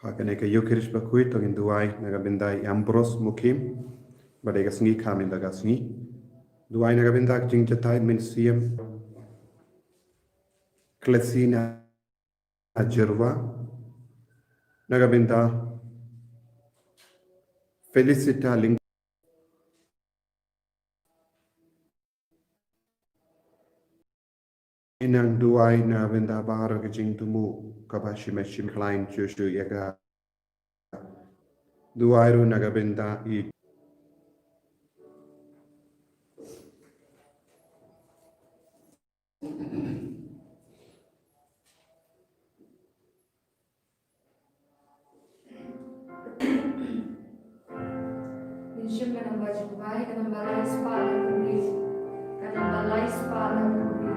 Hakane ke Eucharist bakui tongin duai naga bindai Ambros mukim badega sngi kamin daga sngi duai naga bindak jing jatai min siem klesina ajerwa naga binda Felicita ling inang duai naga binda bahara ke jing tumu kabashi meshim klein chushu yaga duai ru naga binda I Siempre nos va a ayudar y que nos va a dar la espalda con Dios, que nos va a dar la espalda con Dios.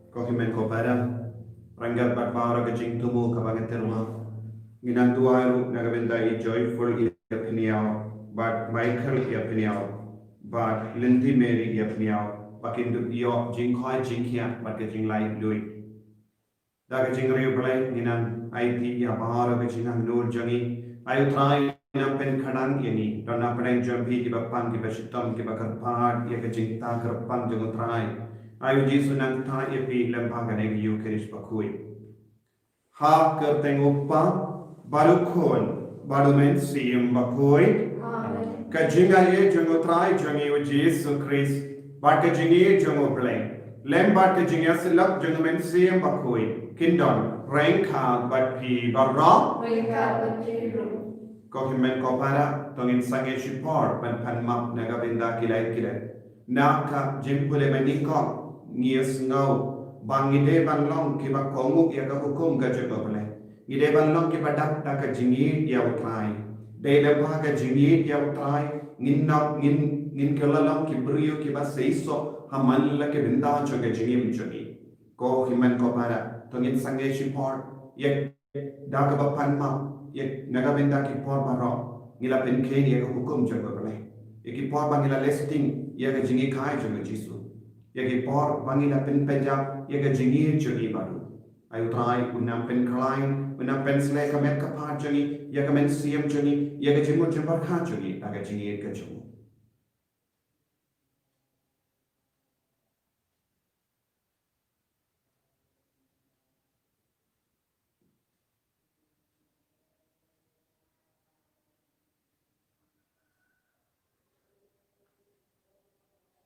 Kohimen ko padam rangat bakbara ke jing tumu kabangan terma Ginang duai naga binda I joyful yapniao but Michael yapniao but Lindy Mary yapniao bakin du yo jing khoi jing khia but ke jing lai lui da ke jing riu play ginang IT ya bahara ke jing nur jangi ayu trai nam pen khanang yani dona pen jambi ki bapang ki basitam ki bakar phat ya ke jing ta kar pang jang trai ayu jisu nang tha epi lempha gane ki Eucharist bakui ha kerteng uppa Barukhon, Barumen Siem Bakoi, Kajingaye Jungotrai Jungi with Jesus Christ, Bakajingi Jungoplay, Lembat Kajingasilak Jungamen Siem Bakoi, Kindon, Ranka Batpi Barra, Kohimen Kopara, Tongin Sange Shipor, Pan Panmap Nagabinda Kilai Kile, Naka Jimpule Menikon, Nias No, Bangide Banlong Kiba Kongu Yaka Hukum Gajagople. Ide banlong ki badak ta ka jingit ya utrai de le ba ka jingit ya utrai ngin nak ngin kelalong ki brio ki ba seiso haman la ke binda cho ke jingim choni ko himan ko para to ngin sange shipor ye da ka ba pan ma ye naga binda ki por baro ngila pen ke ye ka hukum cho ko le ye ki por bangila listing ye ka jingi khai cho ke jisu ye ki por bangila pen peja ye ka jingit choni baru ayu trai unam pen klein unam pen sle kamet kapha chungi ya kamen siam chungi ya ka jimu jimbar kha chungi aga jingi ka chungi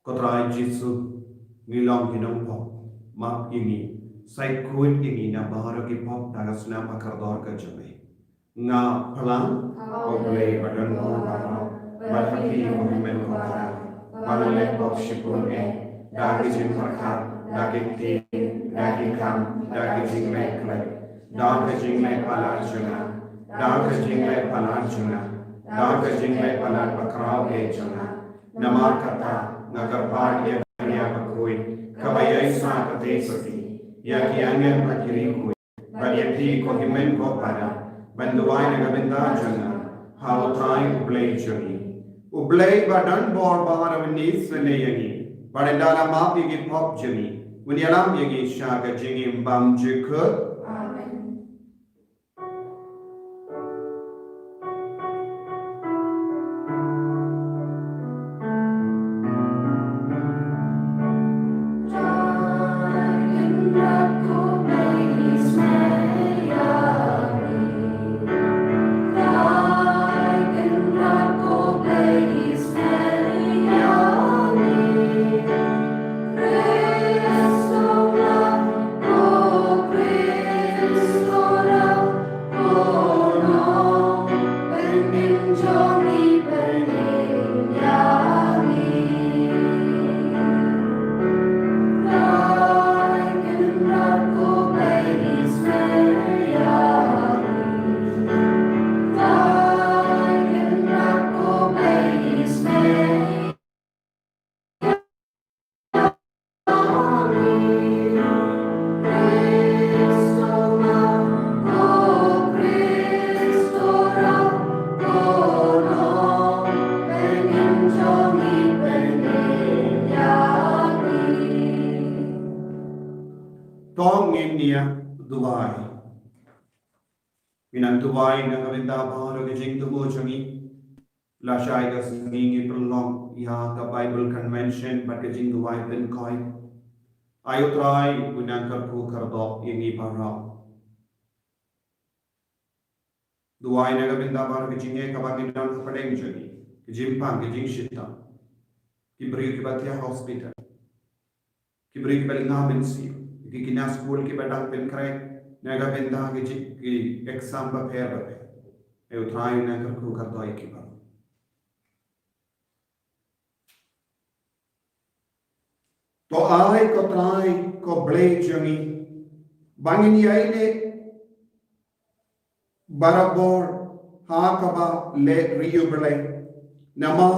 ko trai jisu ngilong hinong po ma ini sai kuit ini na bahara ki pop daga sunam akardor ka chungi nga phalang oble badan ko papa barhapi mohammed ko para balale pop shipun dagi jim parkha dagi ti dagi kam dagi jing lai klai Dang ke jing le palat chunga. Dang ke jing le palat chunga. Dang ke jing le palat pakrau ke chunga. Namar kata nagar part ye kanya bakui. Kabayai sa kate soti. Ya ki angin pakiri kui. Banyati ko himen ko pada. Banduai nagabinda chunga. How try ublay chungi. Ublay badan bor bahar avnis neyangi. Badendala map yagi pop chungi. Unyalam yagi shaga jingi mbam jikut. Tong India, Dubai. Minang Dubai na kabinda baharo ke jing tumo changi. La shai ka singing prolong ya ka Bible Convention but ke jing Dubai ben koi. Ayo try minang karpu kardo yengi parao. Dubai na kabinda baharo ke jinge kabangin dan kapadeng changi. Ke jimpang ke jing shita. Ki beri ke batia hospital. Ki beri ke balinga bensi. Ki kina school ki badang pen kare naga benda ki exam ba pair ba pe e utrai na kar ku kar doi ki ba to ai ko trai ko ble jangi bangin yai ne barabor ha ka ba le riu ble nama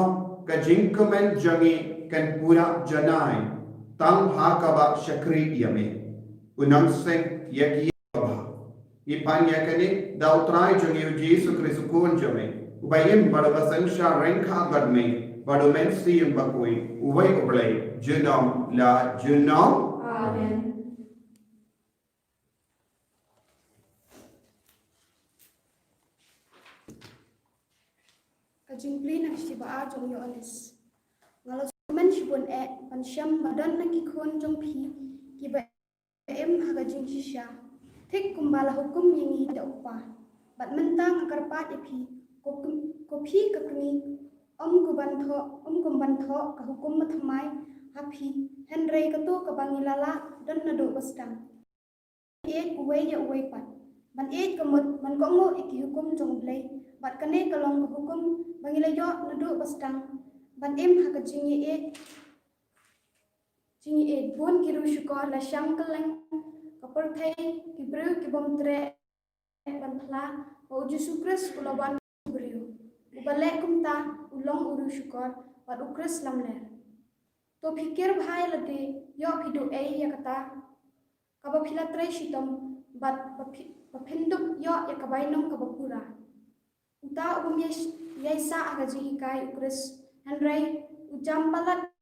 ka jinkamen jangi kan pura janai tang ha ka ba shakri yame unang seng yaki ba ipan yakani dautrai jangi Jesus Kristus kun jame ubayim badaga sensha renka gadme badu mensi yung bakui ubay ublay junam la junam Amen. Kajingpli nang siba jong yo alis. Ngalos men sibon pansyam badan nang kikon jong pi kiba haga jing shisha. Thik kumbala hukum yengi da upa. Bat mentang akarpat ipi kopi kakni kumbantho ka hukum mathamai hapi Henry kato ka bangilala dan nado bastang. Eight uwe ya uwe pat. Man eight kamut man kongo iki hukum jong blay. Bat kane kalong ka hukum bangilayo nado bastang. Ban haga jingi eight bon kiru syukor la syang keleng kaperthai kibru kibom tre ban phla o Jesu Kristus ulawan beriu. Ubale kumta ulong uru syukor bat ukris lamler. To pikir bhai lagi yo pidu ya kata kaba phila tre shitom bat baphindup yo ya kabainong kabapura. Uta yaisa aga jihikai ukris Henry ujam palat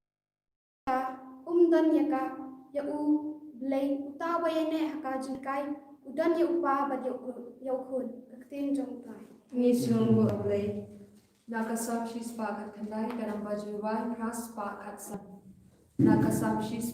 dan yaka ya blay uta wayane haka jihikai udan ya upa bat ya ukhun kaktin jong tai. Ngisulong bu ablay. Nakasam shis pakat kandai karam bajuwai pras pakat sam. Nakasam shis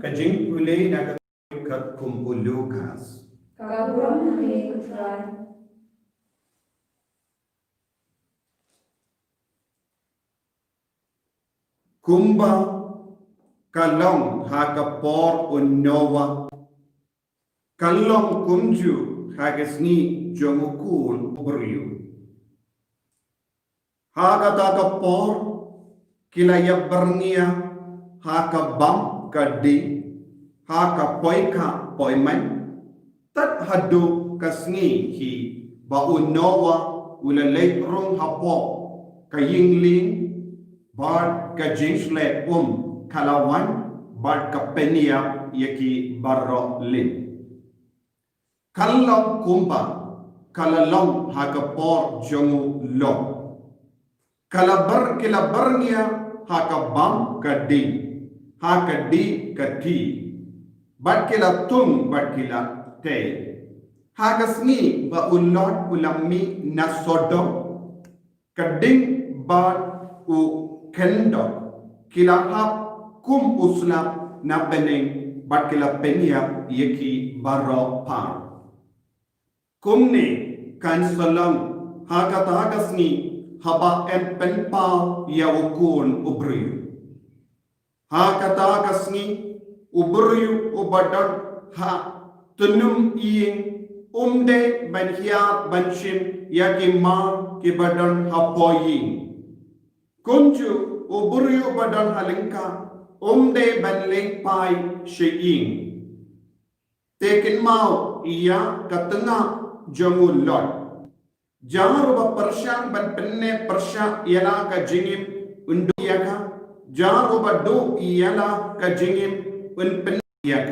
Kajing uli nagakat kumpulukas. Kaburam kami kutrai. Kumba kalong hakapor unnowa. Kalong kumju hagasni jomukul uberiu. Hakapor kilaya bernia hakabam kadi hakapoika poiman tat hadu kasni hi baunowa ulalay rong hapo kayingling bard kajingsle kalawan bard kapenia yaki barro lin kalong kumba kalalong hakapor jongu long kilabarnya hakabam kadi hakadi kati bat kila tung bat kila te hagasni ba ulot ulami nasodo kading bat u kendo kila hap kum uslam na pening bat kila penya yeki baro par kumne kan salam hagata hagasni haba en penpa ya ukun ubriu hakata hagasni ubriu ubadan ha tunum ing umde ban hiya ban shim yaki ma ki badan hapoyin kunju ubriu badan halingka umde ban lengpai sheing tekin mau iya katengah jangul lot jangan rupa persyang ban penne persyak ialah ka jingim undu yaka jangan rupa do ialah ka jingim un pen yak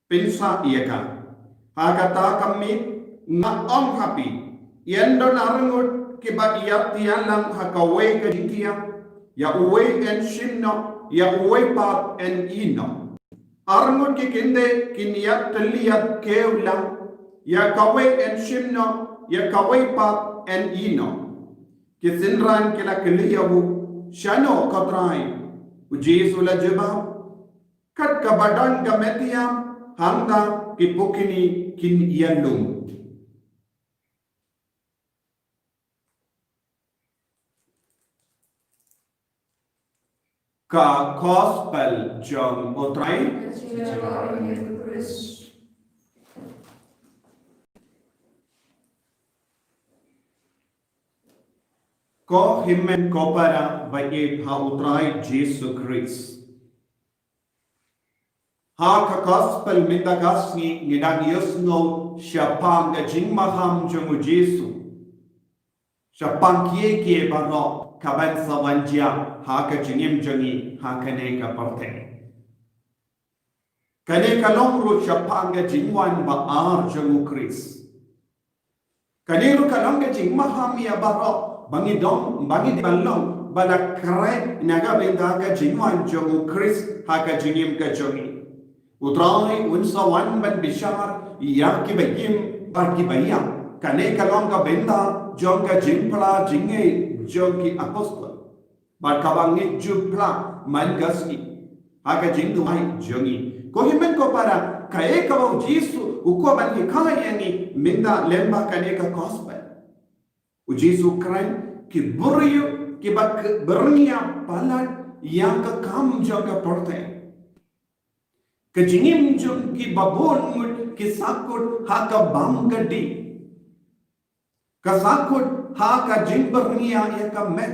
pensa yaka hakata kami ngaom happy yendo narangut kibat yak tialang hakawe ka jinkia ya uwe en shimno ya uwe pap en ino arangut ki kinde kiniyat teliyat keulang ya kawe en shimno ya kawai pap en ino kisinran kila kiliyahu shano katrai ujisu la jebab kat kabadan gametiyam hangda kipukini kin yalung ka gospel jong otrai ko himen ko para bayi ha utrai Jesus Christ ha ka gospel minda gasni ngidang yusno siapang ga jing maham jungu Jesus siapang kie bano kaban sawanjia ha ka jingim jungi ha kane ka parte kane ka longru siapang ga jingwan ba ar jungu Christ kane ru ka long ga jing maham ya baro bangi di balong bala kare naga benda ka jingwan jongu Chris haka jingim ka jongi utrai unsa wan ban bishar ya ki bayim bar ki bayam kane kalong ka benda jong ka jimpla jinge jongi apostol bar kabangi jupla mangasi haka jingdu mai jongi ko himen ko para kae ka bau jisu uko ban ki kaya ni minda lemba kane ka gospel Ujisu keren ki buriu ki bak bernia palat yang ke kam jaga porte ke jingim jung ki babon mut ki sakut ha ka bam gadi ka sakut ha ka jing bernia ya ka met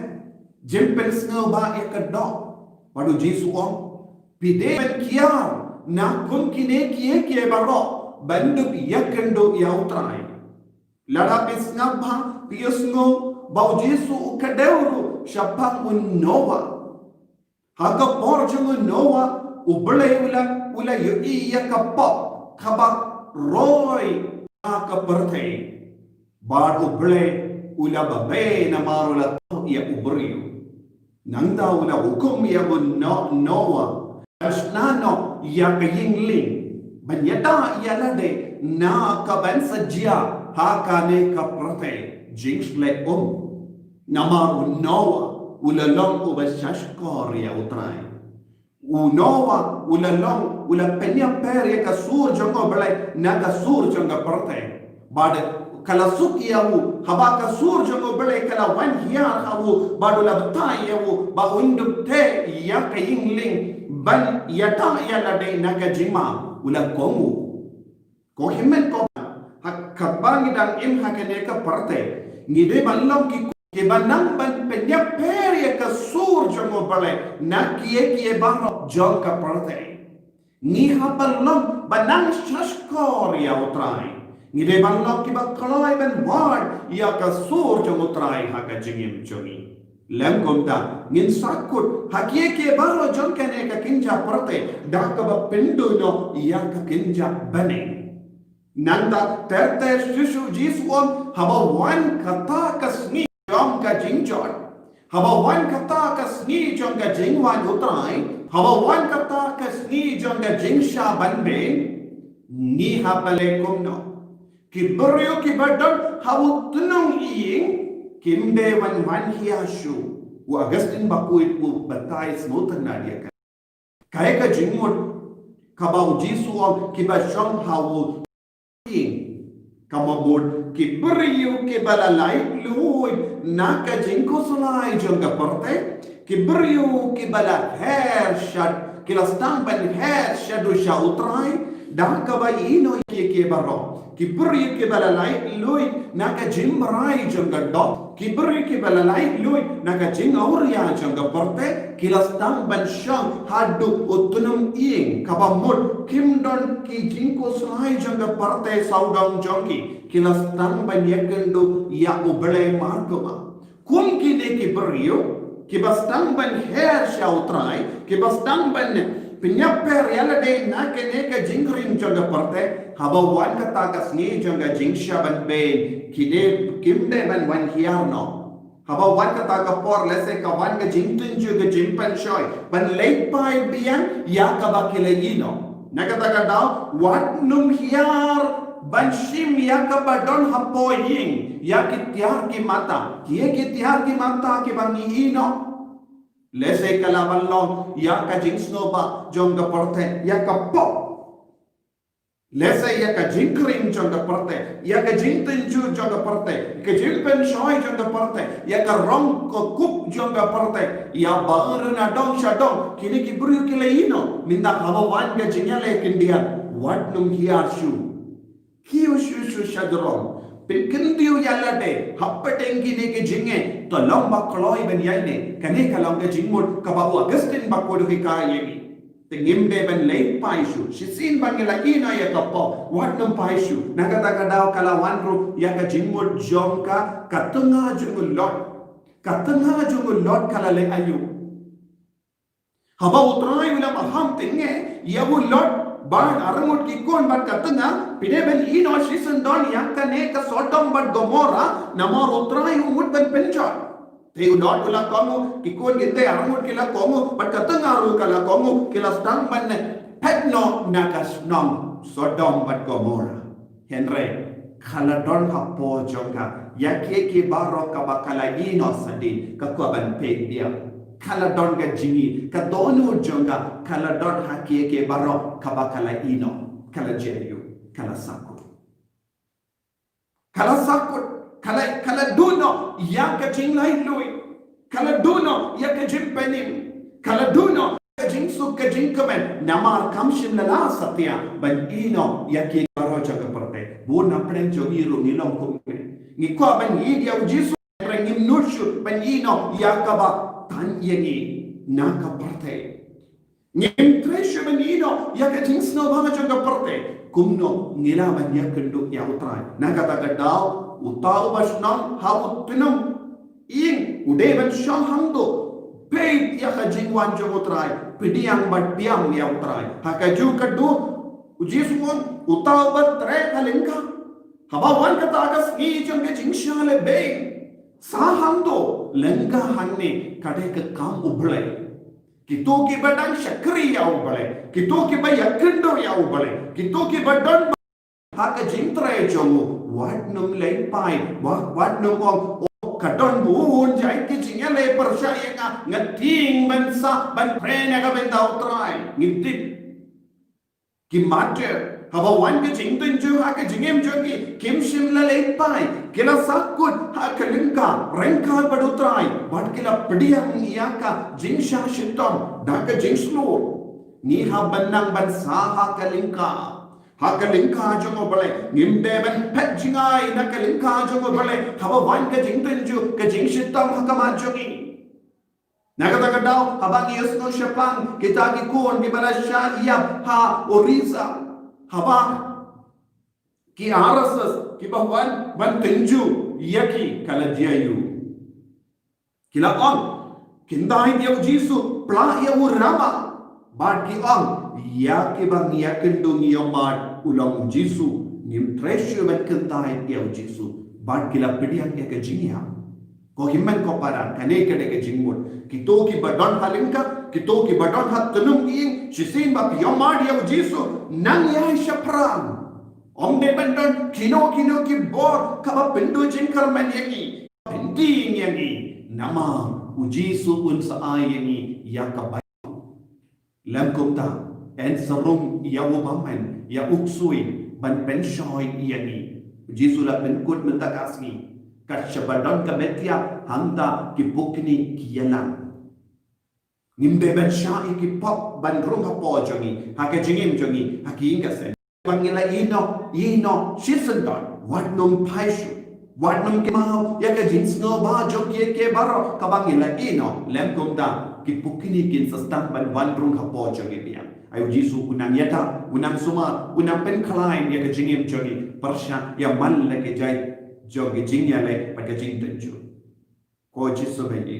jim pensno ba ya ka do padu jisu om pide ben kiar na kun kine kie baro banduk yakendo ya utrai lada pisna ba piosngo bau Jesu kadeuru syapang unnowa haga porjung unnowa ubele ula yui yakapop kabak roy ka perthe bar ubele ula babe na marula ya uberiu nangda ula hukum ya unnowa asnano ya kayingling banyata ya lade na kaban sajia hakane ka perthe jingsle namaru noa ulalong ubashashkor ya utrai Unowa ulalong ula penya peri ka sur jongo belai naga sur jonga perte bad kala suki yawu haba ka sur jongo belai kala wan hiya hawu badu la betai yawu ba unduk te ya ka yingling ban yata ya la de naga jima ula kongu ko himmen ko hak kabangi dang im hakene ka perte ngide balong ki ke banang ban penya peri ka sur jongo belai na kiye baro jong ka perte ni hapalom banang shashkor ya utrai ni de banlok ki bakloi ban ward ya ka sur jong utrai ha ka jingim jongi lem komta ngin sakut hakiye ke baro jong kane ka kinja perte dak ba pindu no ya ka kinja bane nanda terte shishu jiswon haba wan kata kasni jong ka jingjot haba wan kata kasni jong ka jingwan utrai haba wan kata kasni jong ka jingsha banbe ni hapale kumno ki beryo ki badon hawu tunong iying kimbe wan hiashu wa Augustine bakuit u batai smutan nadia kaya ka jingmut kabau jisuo ki ba shong hawu kamabud ki beryo ki balalai luy naka jingko sulai jong ka porte ki beryo ki bala her shad ki lastang ban her shadu sha utrai dah ka ba ino ki baro ki beryo ki balalai luy naka jing marai jong ka do ki beryo ki balalai luy naka jing auria jong ka porte ki lastang ban shang hadu utunum ing kabamud kim don ki jingko sulai jong ka porte saudang jongki ki lastang ban yakendu ya ubele margoma kum ki de ki beryo ki bastang ban her sha utrai ki bastang ban pinyaper yala de na ke ne ka jingring jonga perte haba wan ka ta ka sni jonga jingsha ban be ki de kimde ban wan hiarno haba wan ka ta ka por lese ka wan ka jingtun ju ka jimpan shoy ban late pai bian ya ka ba kileino naga ta ka daw wat num hiar ban shim ya ka ba don hapoying ya ki tiar ki mata ki tiar ki mata ki bangi ino lese kalaban long ya ka jingsno ba jonga porte ya ka pop lese ya ka jinkring jonga porte ya ka jingtenju jonga porte ka jilpen shoy jonga porte ya ka rong ko kup jonga porte ya barna dong shadong kini ki buru kileino minda hawan ga jinyale kindian what num hiar shu kiu shu shadrong Pinkendiu yalade happatengi ne ke jinge to lomba kloi ben yaine kane kalong ke jingmut kababu Augustine bakodu hikayegi tengimbe ben late paishu shisin bangela ina ya topo wadum paishu nagata kadao kalawanru ya ka jingmut jongka katunga jungul lot kalale ayu haba utrai ulam aham tenge yabu lot ban arangut ki kon ban katanga pineben ino shisen don yakane ka sodom ban gomora namor utrai umut ban penchot te udot kula komu ki kon gite arangut kila komu ban katanga ru kala komu kila stang ban petno nakas nom sodom ban gomora henre khala don hapo jonga yake ki baro ka bakala ino sadin ka ko ban pe dia kala don ga jingi ka donu jonga kala don hakie ke baro kaba kala ino kala jeriu kala sakut kala duno ya ka jinglai lui kala duno ya ka jimpenim kala duno ka jingsu ka jingkamen namar kamshim lala satya ban ino ya ke baro jaga perte bu na pren jogiru nilong kumne ni ko ban yi dia ujisu rengim nushu ban ino ya kaba tan yengi naka parte ngim treshe benino yaka jingsno banga jonga parte kumno ngila ban yakendu ya utrai naka tagadao utau basnam hawu tunum ing ude ban shang hangdo pe yaka jingwan jonga utrai pidiang bat piam ya utrai hakaju kadu ujiswon utau bat tre kalengka haba wan kata agas ngi jonga jingshale be sahando lengka hanne kadek kam ublai kito ki badang shakri ya ublai kito ki ba yakendo ya ublai kito ki badon haka jintre jomu wat num lei pai wat num ong kadon buun jai ki jinga le percaya nga ngating bansa ban prena ka bentau trai ngitip ki mate haba wan ke jing tun ju ha ke jingem ju ki kim shim la le pai kila sakut ha ke lingka renkal badutrai bat kila pediang ia ka jing sha shitom da ke jing slo ni ha banang ban sa ha ke lingka ha ke lingka ju ngo bale ngimbe ban pet jingai na ke lingka ju ngo bale haba wan ke jing tun ju ke jing shitom ha ka ma ju ki Nakatagadaw, habang iyos no Shapang, kita kikun, gibala siya iyap ha orisa, haba ki arasas, ki bahwan ban tenju, iyaki kaladiyayu. Kila on, kindahin yaw Jisu, pla yaw rama, bad ki on, iyaki bang iyakindong yaw mad, ulang Jisu, ngim tresyo ban kindahin yaw Jisu, bad kila pidiyang iyaka jingya. Ko himman ko para kane kade ke jingmut kito ki badon halinka kito ki badon hat tunung ing shisin ba piyomad ya Jisu nang ya shapran omde bandon kino ki bor kaba pindu jingkar man yangi pindi yangi nama Jisu un sa ayangi ya ka lam kumta en sarung ya ubaman ya uksui ban penshoy yangi Jisu la ben kut mentakasni kat shabadon kametia handa ki bukni ki yalang ngimbe ban shai ki pop ban rung ha po jongi ha ke jingim jongi ha ki inga sen bangila ino shisendon wat num paishu wat num ki mau ya ke jins no ba jo ke baro ka bangila ino lem kumda ki bukni kin sastam ban wan rung ha po jongi biang ayo Jisu unang yata unang suma unang pen klain ya ke jingim jongi persha ya mal la ke jai jogi jingya le pakai jing tenju ko Jisu bagi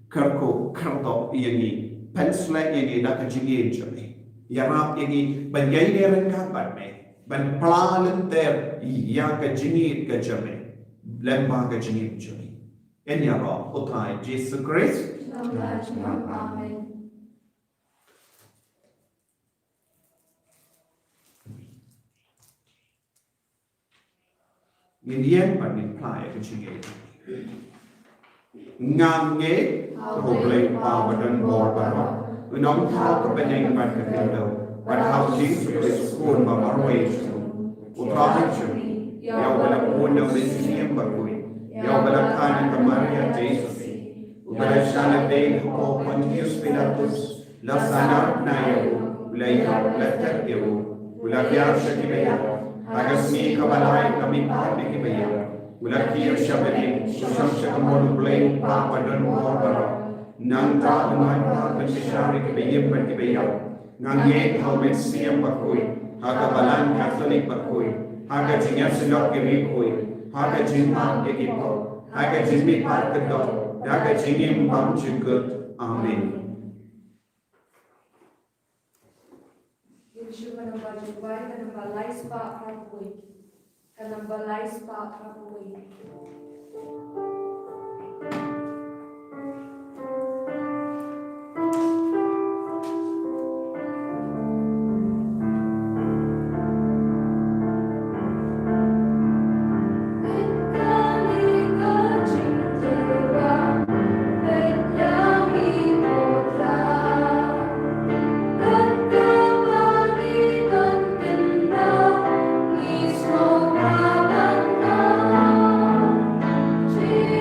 kerko kerdo ini pensle ini nak jingi joni ya rap ini bangai ne rengkat bat me ban planen ter ya ka jingi ka jame lemba ka jingi joni en ya ro otai Jesus Christ Amen. Indian panin play ke jingi ngange hoble pawadan bor baro unong thau ke beneng ban ke kendo ban hau Jesus Christ kun ba marway utrahan chumi ya wala pun na bisiyem bakui ya wala kana ka Maria Jesus ubala shana de ko Pontius Pilatus la sanar na yo ulaya latar yo ulaya shakibaya agasmi kabalay kami pati kibaya ulaki shabani sham shakamon play papa don barbara nang ta man pa pashari kibaya pati kibaya ngange hawet siyam bakui haga balan catholic bakui haga jinga silok kiri kui haga jinma ekipo haga jinmi parkedo haga jingim bam chikut amen. Yeshua nama Jubai dan balai spa Prabhui dan balai spa Prabhui. Jesus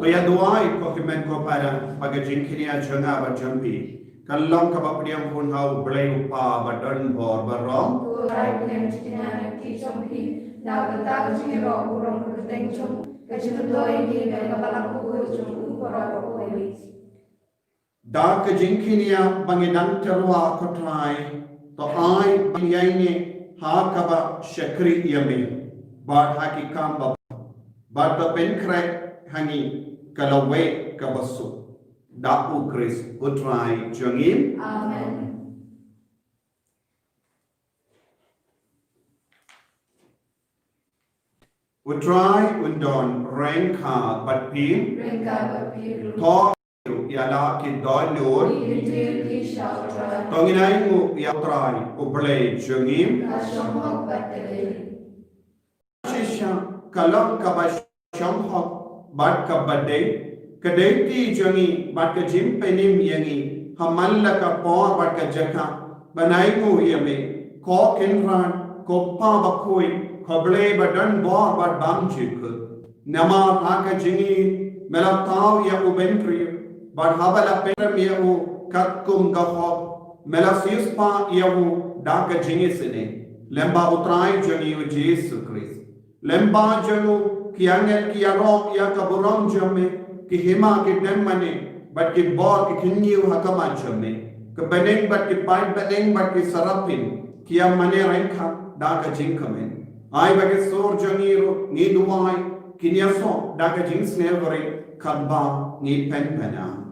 to ya doai ko kimen ko para pagajing kinia janga ba jampi kalong ka bapriang pun hau blai upa ba don bor ba rom tu rai bukan cikina ki sompi na kata cikiro urong keteng som keciloi di dalam kuku som ukora kuwi da ka jingkinia banginang terwa ko trai to ai banyaine ha ka ba shakri yami ba ha ki kam ba to pen krek hangi kalawe ka basu da ukris utrai jangim amen utrai undon renka bat pim rengka berpiru to yala ki don nur Injil ki syautra tonginai mu ya utrai ublai jangim kasyomok batele shisha kalam ka ba shamhok bat ka badai kadeti jangi bat ka jim penim yangi hamalla ka por bat ka jaka banai mu yame ko kenran ko pa bakoi khable badan bor bat bam chik nama ha ka jingi mela taw ya ubentri bat habala peram ya u kakkum ga ho mela sispa ya u da ka jingi sine lemba utrai jangi u Jesus Christ lemba jangu kiangel kiarok ya ka buram jamme ki hima ki nemmane bat ki bor ki kinniu hakama jamme ke beneng bat ki pai beneng bat ki sarapin kia mane renkha da ka jingkamen ai ba ke sor jangiro ni duai kinia so da ka jing snevore kadba ni pen pena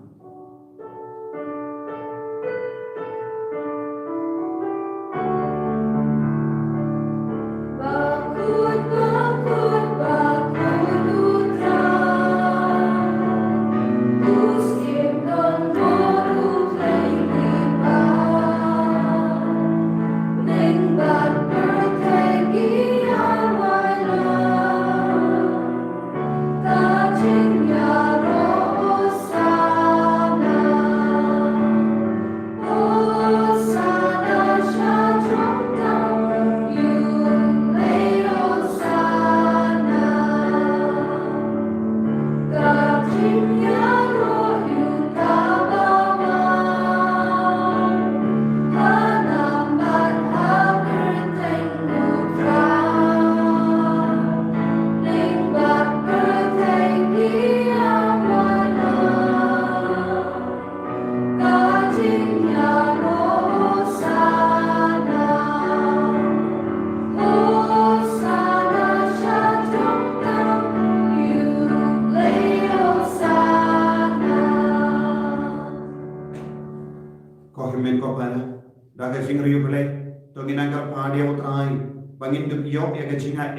bangin yok ya kecingah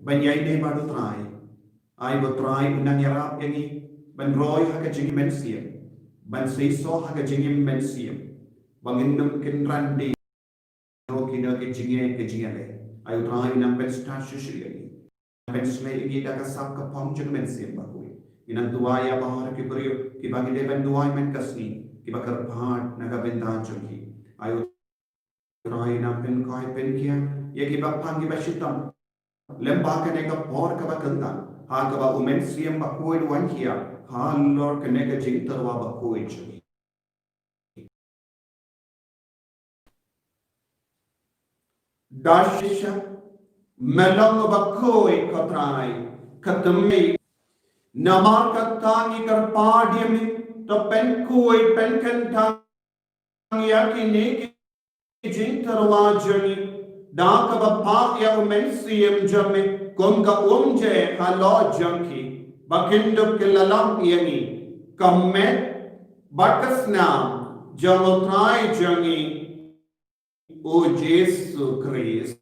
banyai ne baru trai ai bo trai unang yarap yangi ban roy ha kecing mensiam ban seiso ha kecing mensiam bangin dum kin randi no kina kecing le ai trai nang pen sta shushi yangi pen slay yangi da ka sak ka pom jeng mensiam ba kui inang tuaya bahar ki brio ki bagi de ban tuai men kasni ki bakar phat naga benda chungi ai trai nang pen kai pen kia ye ki bak phang ki ba shitam lemba ka ne ka por ka ba kanda ha ka ba umen siam ba koi wan kia ha lor ka ne ka jing tarwa ba koi chuni dashisha melang ba koi ka trai khatme namar ka tangi kar paadiyam to pen koi pen kan thang ya ki ne ki jing tarwa jani Daka bapa ya umensiam jamme konga umje halo janki bakinduk kelalam yangi kammet bakasna jamotrai jangi o Jesu Christ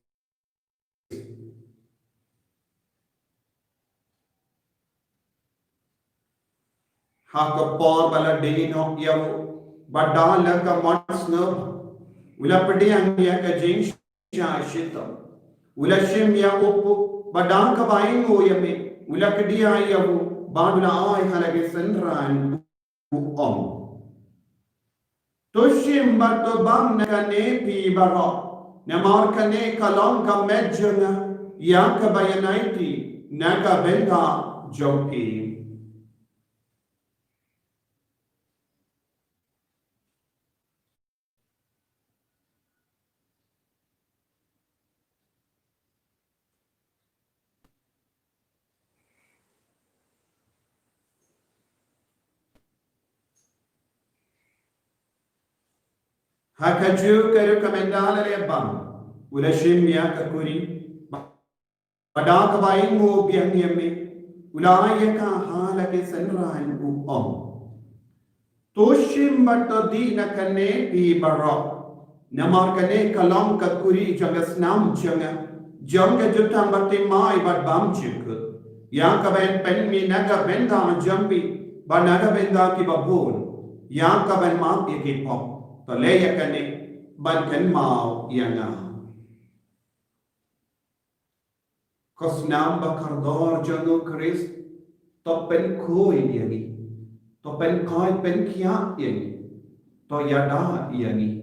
hakapor bala dino yaw badala ka mansno ulapdi angya ka jing Shitam. Ulashim ya upu, badang kabain o yame, ulakdia yabu, badula ay halage senran om. Tushim bato bam nakane pi baro, namar kane kalong ka medjana, ya kabayanaiti, naka benda joki. Hakaju karu kamendala lebang. Ula shimya kakuri. Pada kabaing mo biang yami. Ula ayaka halake sanrahan upom. Toshim bato di nakane pi barok. Namar kane kalam kakuri jangas nam janga. Janga jutang bati mai bat bam chikut. Yang kaben pen mi naga benda jambi. Ba naga benda ki babon. Yang kaben maap ki pop. To leya kane ban kan mau yanga. Kosnam bakardor jango Chris. To pen koi yangi. To pen koi pen kia yangi. To yada yangi.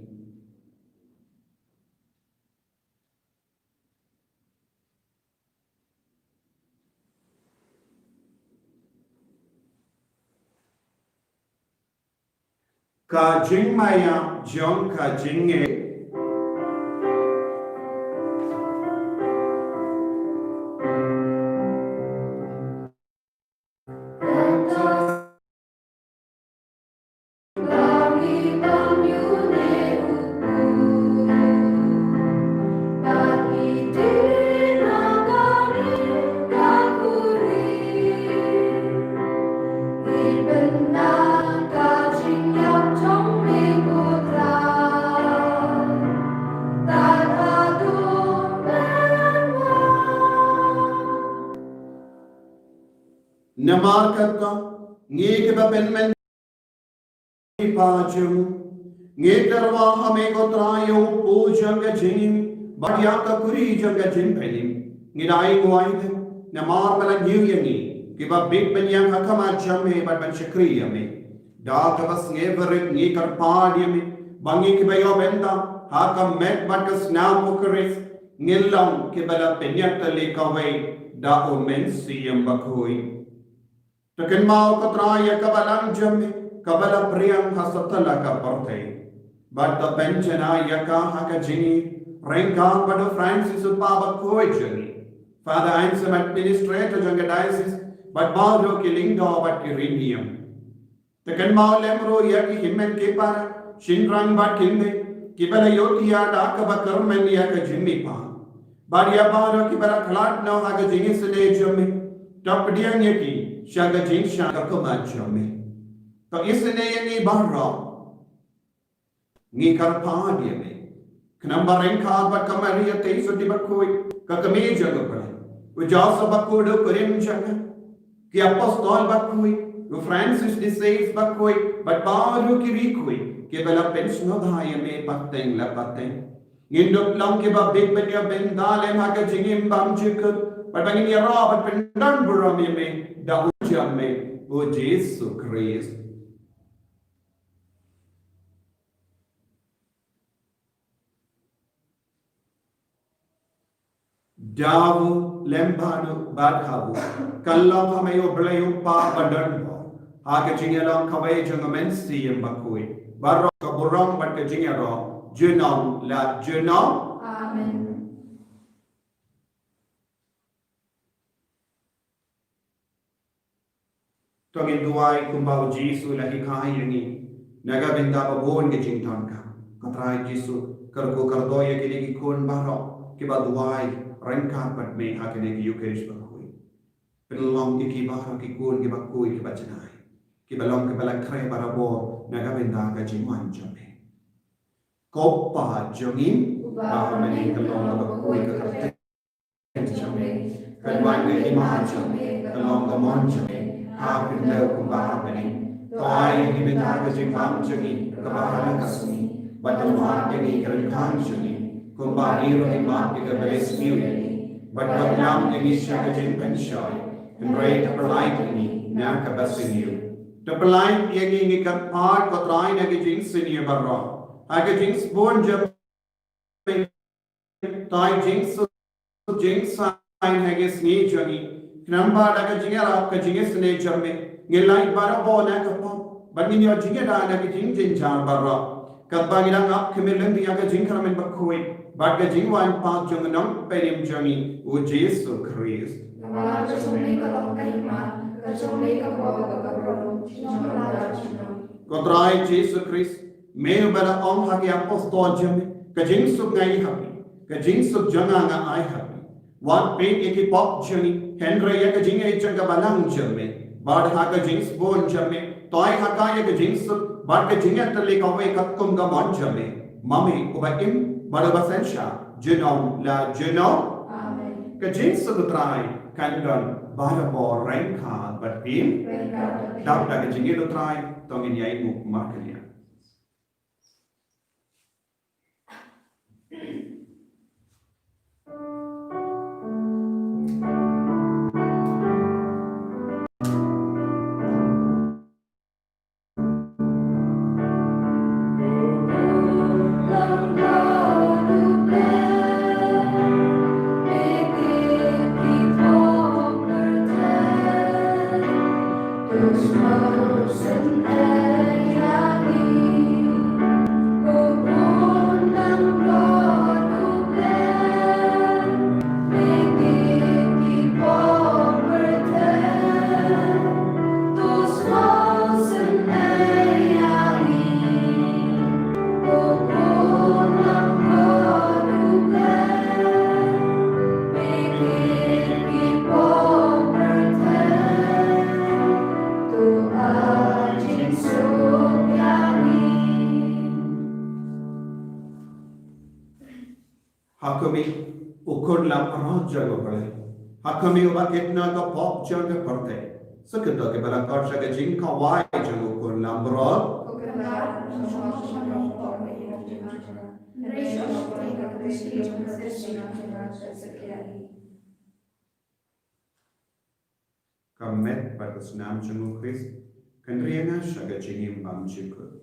Ka jing maya jong ka jinge. Namar katka ngek ba penmen pachum ngek darwa hame ko trayo pujang jing badya ka kuri jang jing penim ngidai ngoai namar bala new yangi ki ba big ben yang hakama chame ba ban shakri yame da ka bas ngeverit ngi kar pad yame bangi ki ba yo benda hakam met bat snam ukris ngilam ki bala penyak le kawai da o men siyam bakoi Takin mau katraya kabalang jami kabala priyam hasatala ka partay. But the penchana yaka haka jini renka bado Francis upaba koi jani. Father I'm some administrator janga diocese but bado killing do but kirinium. Takin mau lemro yaki himmen kipara shinrang bat kinde kibala yotiya da kabakarmen yaka jimmi pa. Bariya bado kibala khalat no haka jini sene jami. Tapdiyan yaki shaga jing shaga kumachome. To isne yangi barra. Ngi karpadi me. Knamba renka ba kamariya te so dibakoi kakame jaga pare. Ujasa bakodo kurim jaga. Ki apostol bakoi. U Francis de Sales bakoi. But baru kirikoi. Ki bala pension dhaya me pateng la pateng. Ngindok lang ki ba big benya bendale maga jingim bam jikut. But bangin ya ra but pendan burami me. Da ujame o Jesus Christ. Davu lembanu badhavu kallam hamayo blayo pa badanbo haka jingela kawai jangamen siyam bakui barro kaburang bat jingero junam la junam Amen. Tongin duai kumbau Jisu lahi khai yangi naga binda babon ke jingtan ka katrai Jisu karko kardoya ke ligi kon baro ke ba duai rengka pat me hakene ki yukerish bakui penulong iki baro ki kon ke bakui ke bachanai ki balong ke balak kre barabo naga binda ka jingwan jame koppa jongin bahamani kalong bakui ka kate jame kalwan ke iman jame kalong kamon jame Hapin daw kung bahabanin. Toay ibinta ka jingpam jagi, kabahalang kasuni. Batalwa jagi karangkang jagi. Kung bahiro imat ikabalis niyo. Batwaglam jagi siya ka jingpan siya. Kunray kapalay kini, na kabasin niyo. Tapalay jagi ngikapar katray na gijing siniyo barra. Aga jing spon jab tay jing sa hagis ni jagi. Namba daga jinga rap ka jinga sene jamme ngilai bara bo na ka pom bani ni jinga da na ki jing jing jar bara ka ba ngira ngap khmelen dia ka jing karamen bakhoi ba ka jing wan pa jung nam perim jangi o Jesus Christ Namala jome ka long kahima ka jome ka bo ka bro chino la chino Kotrai Jesus Christ Meu bala om hagi apostol jame. Kajing suk ngai happy. Kajing suk janga nga ai happy. Wan pe eki pop jani. Henry ya kajing ai changa balang jame. Bad ha kajing spon jame. Toy haka ya kajing suk. Bad kajing ya tali kawai katkum ga mon jame. Mami uba im bada basensha. Genom la genom. Amen. Kajing suk try. Kandan bada bo rank ha but pim. Dap da kajing itu try. Tongin yai muk makanya. Hakami ukur lam arah jaga pare. Hakami uba kitna ka pop jaga parte. Sekedar ke bala kar jaga jing ka wai jaga ukur lam arah. Kamet pada senam jaga Chris. Kendriana jaga jingim bam jaga.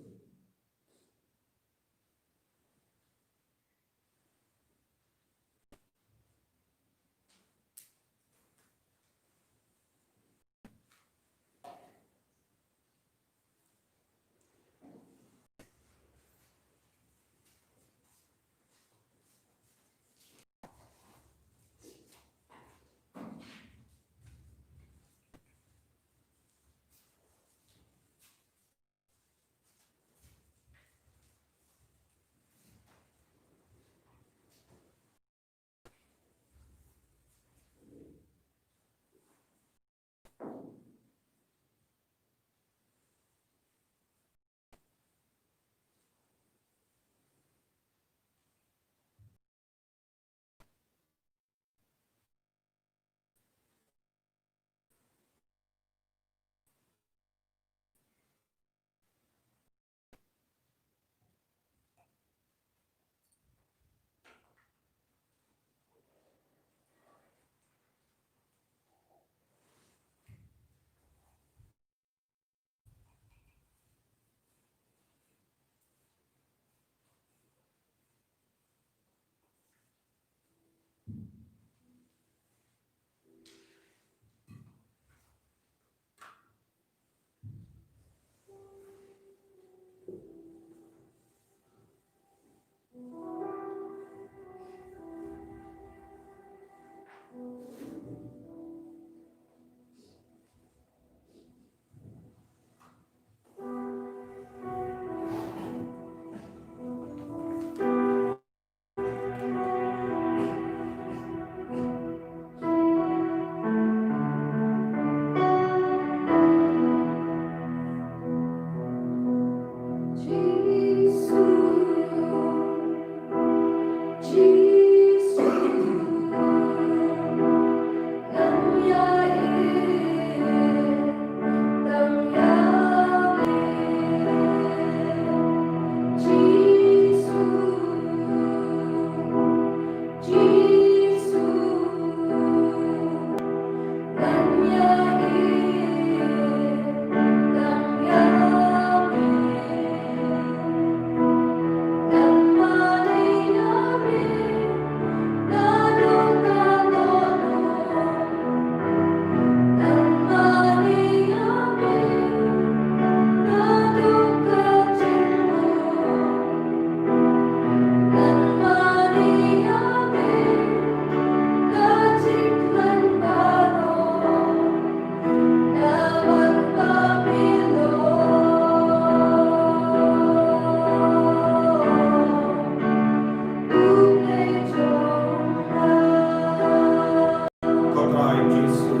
Yesu.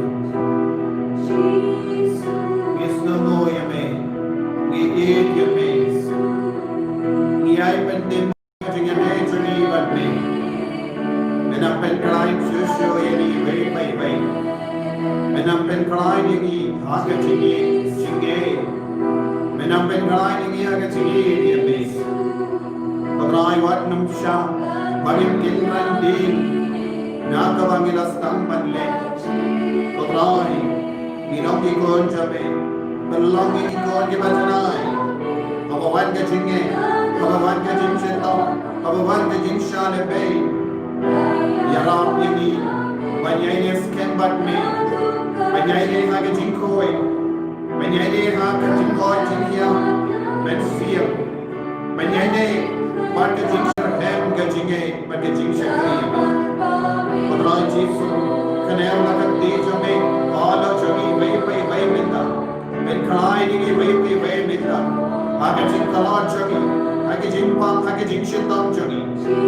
Yes no mo yame. Giit yame. Ngiyay pendim dengan ejuni badme. Menampen kalain susu yani bay. Menampen kalain ini haga cingi cinge. Menampen kalain ini haga cingi yame. Pagrai wat namsha bagim kinran din. Nakabangila stampan le. Pagrai minong ikon jabe. Belong ikon ke bajanai. Kabawan ke cinge. Kabawan ke jing setau. Kabawan ke jing shale bay. Yaram ini banyai sken bat me. Banyai ha ke jing koi. Banyai ha ke jing koi jing ya. Men feel. Banyai bat ke jing hem ke jinge bat ke jing shakri. Padrai Jesu kanel lakat di jame kala jami bay minta. Men kalai ni bay minta. Aga jing kala jami. Aga jing pang aga jing shitam jami.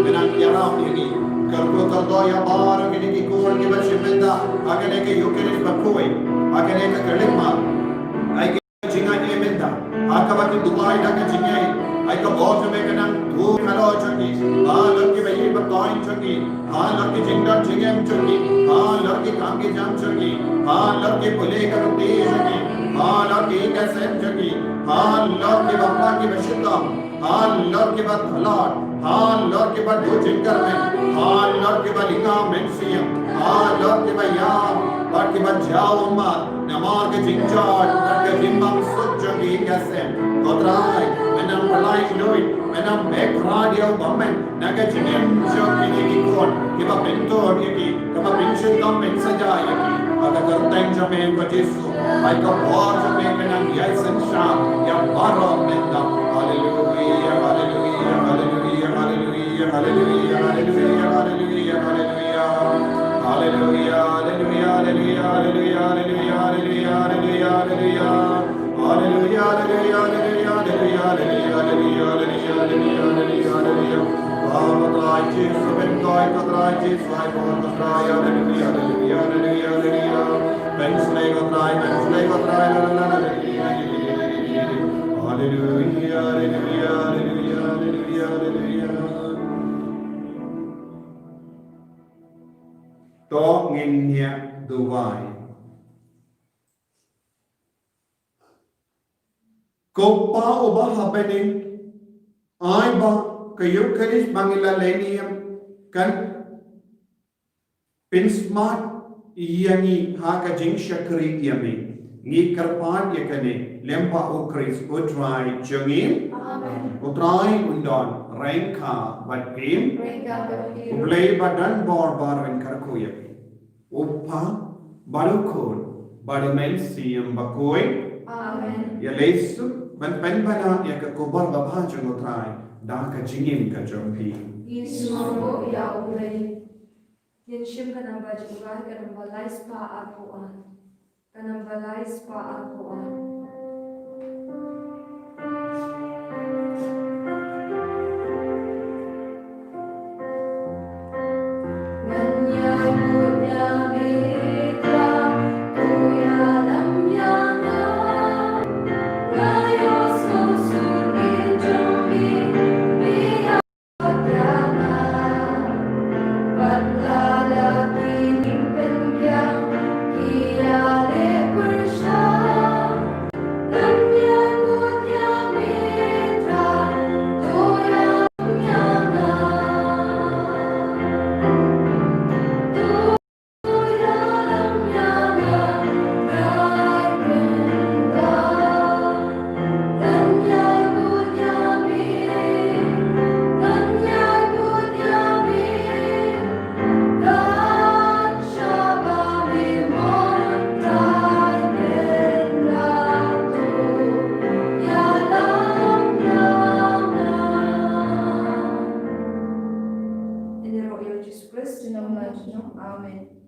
Menang yaram ini. Kargo kardo ya bar agane ki kol ke bache minta. Agane ke yukeris bakoi. Agane ke kalikma. Ay ke jinga ni minta. Aga baki Dubai da ke jinge. Ay ka boss me kanang dhu khalo jami. Log ke bayi bakoin jami. Log ke jingdam jingem jami. Log ke kam ke jam jami. Log ke pule ka ruti jami. Log ke kasem jami. Log ke bappa ke bashitam. Log ke bad thalat. Lord ke bad do jingar mein. Lord ke bad inga mensiyam. Lord ke bad yam. Lord ke bad jao mat. Namar ke jingjad. Lord ke jimbam sujjagi kasem. Kodrai. Menam palai inuit. Menam bekrad yaw bammen. Naga jinem jog ini kon. Kiba bentor yaki. Kiba benshidam bensaja yaki. Aga karteng jame ko Jesu. Ay ka bor jame kanang yaisen sham. Yang barom mendam. Hallelujah. Hallelujah. Hallelujah. Hallelujah, hallelujah, hallelujah, hallelujah, hallelujah. Hallelujah, hallelujah, hallelujah, hallelujah, hallelujah, hallelujah, hallelujah, hallelujah. Hallelujah, hallelujah, hallelujah, hallelujah, hallelujah, hallelujah, hallelujah, hallelujah, hallelujah. Patrai Jesu ben koi patrai Jesu ai bon patrai hallelujah, hallelujah, hallelujah, hallelujah. Ben slay patrai hallelujah, hallelujah, hallelujah, hallelujah, hallelujah. To nginya Dubai. Kopa oba habene ai ba kayo kanis bangila lenium kan pin smart yangi haka jing shakri yami ngi karpan yakane lempa ukris utrai jungin utrai undon renka batim ublay badan bar karko yami uppa barukon badumensium bakoi yalesu ban bana yakakobar babajung utrai daka jingim ka jompi Yesu ya ulay. Yenshim kanang bajugay kanang balay spa apuan. Kanang balay spa apuan. Amen.